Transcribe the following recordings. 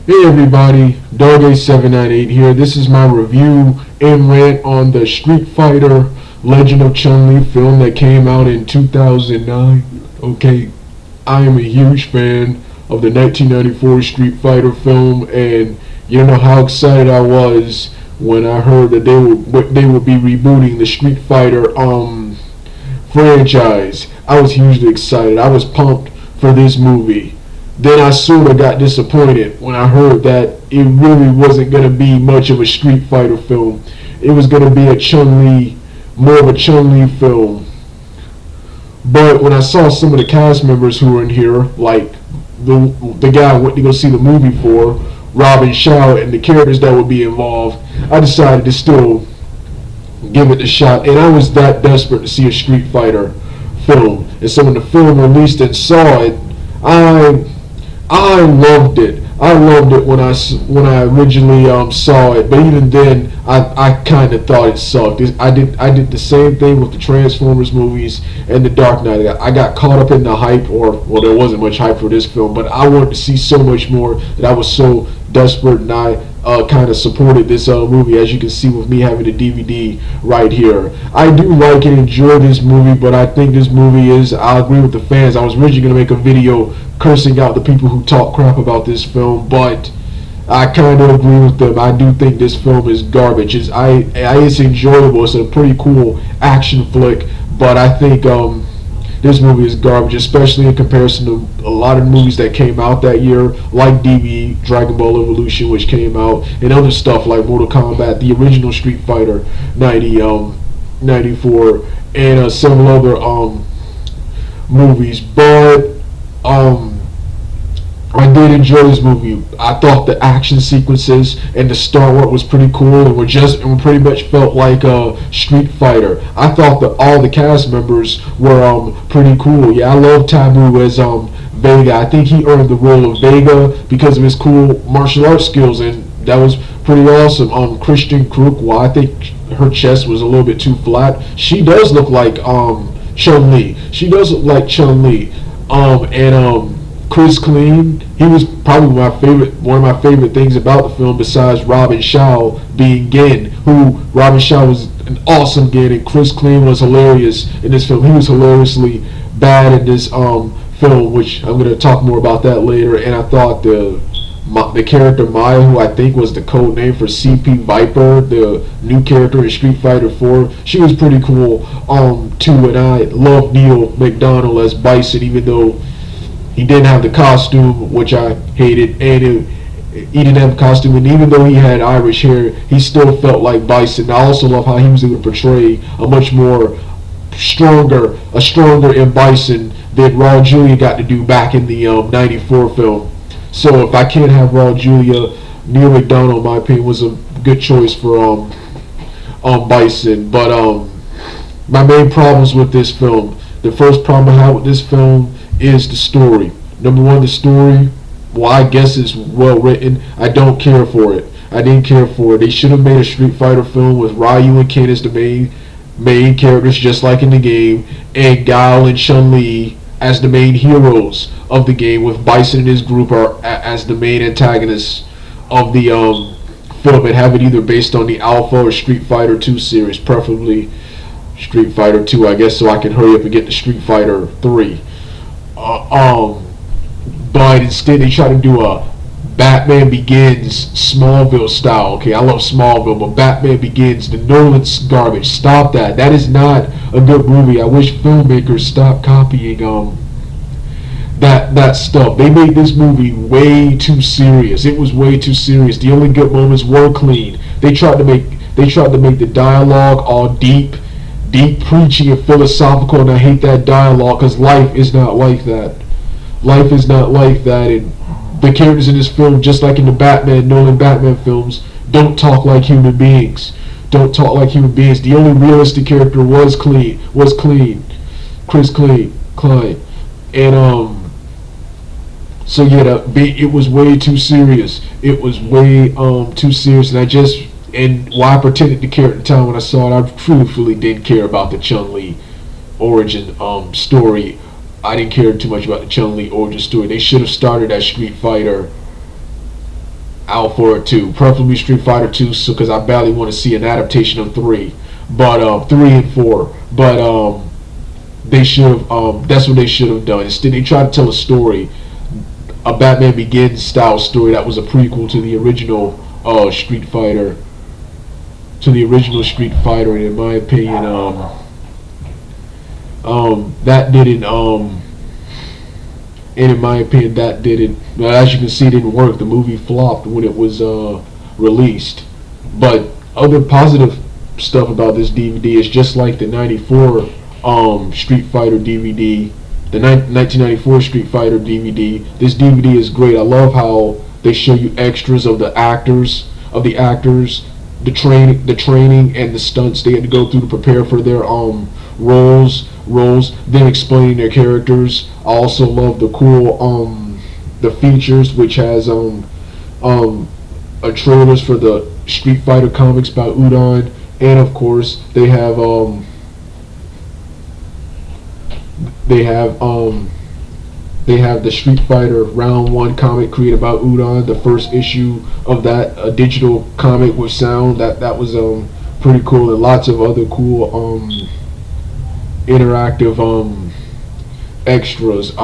Hey everybody, Dog8798 here. This is my review and rant on the Street Fighter Legend of Chun-Li film that came out in 2009. Okay, I am a huge fan of the 1994 Street Fighter film, and you know how excited I was when I heard that they would be rebooting the Street Fighter franchise. I was hugely excited. I was pumped for this movie. Then I sort of got disappointed when I heard that it really wasn't going to be much of a Street Fighter film. It was going to be more of a Chun-Li film. But when I saw some of the cast members who were in here, like the guy I went to go see the movie for, Robin Shaw, and the characters that would be involved, I decided to still give it a shot. And I was that desperate to see a Street Fighter film. And so when the film released and saw it, I loved it. I loved it when I originally saw it, but even then, I kind of thought it sucked. I did the same thing with the Transformers movies and the Dark Knight. I got caught up in the hype, well, there wasn't much hype for this film, but I wanted to see so much more that I was so desperate, and I kind of supported this movie, as you can see with me having the DVD right here. I do like and enjoy this movie, but I think this movie I agree with the fans. I was originally going to make a video cursing out the people who talk crap about this film, but I kind of agree with them. I do think this film is garbage. It's enjoyable. It's a pretty cool action flick, but I think this movie is garbage, especially in comparison to a lot of movies that came out that year, like DB, Dragon Ball Evolution, which came out, and other stuff like Mortal Kombat, the original Street Fighter 94, and several other movies. But I did enjoy this movie. I thought the action sequences and the star work was pretty cool, and we pretty much felt like a Street Fighter. I thought that all the cast members were pretty cool. Yeah, I love Taboo as Vega. I think he earned the role of Vega because of his cool martial arts skills, and that was pretty awesome. Christian Krukwa, I think her chest was a little bit too flat. She does look like Chun-Li. She does look like Chun-Li. Chris Clean, he was probably one of my favorite things about the film, besides Robin Shaw being Gin, who Robin Shaw was an awesome Gin, and Chris Clean was hilarious in this film. He was hilariously bad in this film, which I'm going to talk more about that later. And I thought the character Maya, who I think was the code name for CP Viper, the new character in Street Fighter 4, she was pretty cool too. And I love Neil McDonald as Bison, even though he didn't have the costume, which I hated, and he didn't have the costume, and even though he had Irish hair, he still felt like Bison. I also love how he was able to portray a stronger in Bison than Raul Julia got to do back in the 94 film. So if I can't have Raul Julia, Neil McDonald, in my opinion, was a good choice for Bison. But my main problems with this film, the first problem I have with this film is the story. Number one, the story, well, I guess it's well written. I don't care for it. I didn't care for it. They should have made a Street Fighter film with Ryu and Ken as the main characters, just like in the game, and Guile and Chun-Li as the main heroes of the game, with Bison and his group as the main antagonists of the film, and have it either based on the Alpha or Street Fighter 2 series, preferably Street Fighter 2, I guess, so I can hurry up and get to Street Fighter 3. But instead they try to do a Batman Begins Smallville style. Okay, I love Smallville, but Batman Begins, the Nolan's garbage. Stop that. That is not a good movie. I wish filmmakers stop copying that stuff. They made this movie way too serious. It was way too serious. The only good moments were clean. They tried to make the dialogue all deep, preachy and philosophical, and I hate that dialogue because life is not like that. Life is not like that, and the characters in this film, just like in the Nolan Batman films, don't talk like human beings. Don't talk like human beings. The only realistic character was Chris Klein, and so yeah, it was way too serious. It was way too serious, and while I pretended to care at the time when I saw it, I truthfully didn't care about the Chun-Li origin story. I didn't care too much about the Chun-Li origin story. They should have started at Street Fighter out for it too. Preferably Street Fighter 2, so because I badly want to see an adaptation of 3, but 3 and 4. But they should have. That's what they should have done. Instead, they tried to tell a story, a Batman Begins style story that was a prequel to the original Street Fighter. To the original Street Fighter, and in my opinion, that didn't. And in my opinion, that didn't. Well, as you can see, it didn't work. The movie flopped when it was released. But other positive stuff about this DVD is just like the '94 Street Fighter DVD, the 1994 Street Fighter DVD. This DVD is great. I love how they show you extras of the actors, the training, and the stunts they had to go through to prepare for their roles, then explaining their characters. I also love the cool the features, which has a trailers for the Street Fighter comics by Udon, and of course they have the Street Fighter Round 1 comic created by Udon, the first issue of that, a digital comic with sound. That was pretty cool, and lots of other cool interactive extras.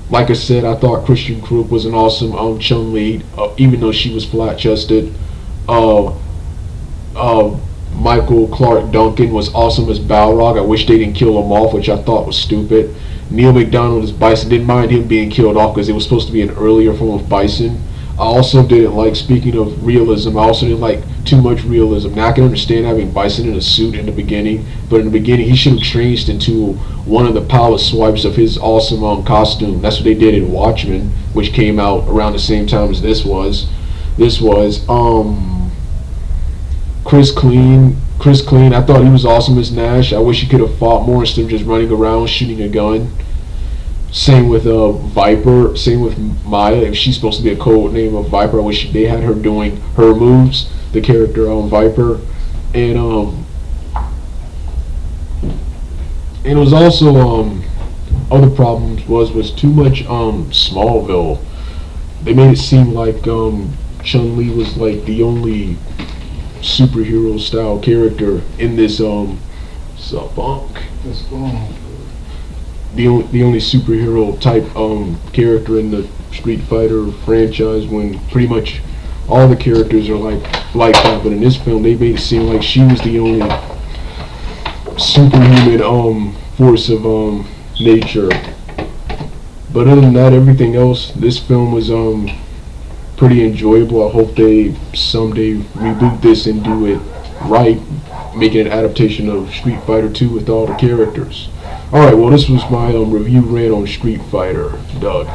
Like I said, I thought Christian Krupp was an awesome Chun-Li, even though she was flat-chested. Michael Clark Duncan was awesome as Balrog. I wish they didn't kill him off, which I thought was stupid. Neil McDonald as Bison. Didn't mind him being killed off because it was supposed to be an earlier form of Bison. I also didn't like, speaking of realism, I also didn't like too much realism. Now I can understand having Bison in a suit in the beginning, but in the beginning he should have changed into one of the power swipes of his awesome costume. That's what they did in Watchmen, which came out around the same time as this was. Chris Clean, I thought he was awesome as Nash. I wish he could have fought more instead of just running around shooting a gun. Same with Viper. Same with Maya. If she's supposed to be a code name of Viper, I wish they had her doing her moves. The character Viper, and it was also other problems was too much Smallville. They made it seem like Chun-Li was like the only superhero style character in this Sabunk. The only superhero type character in the Street Fighter franchise, when pretty much all the characters are like that. But in this film, they made it seem like she was the only superhuman force of nature. But other than that, everything else, this film was pretty enjoyable. I hope they someday reboot this and do it right, making an adaptation of Street Fighter 2 with all the characters. Alright, well, this was my review rant on Street Fighter. Doug.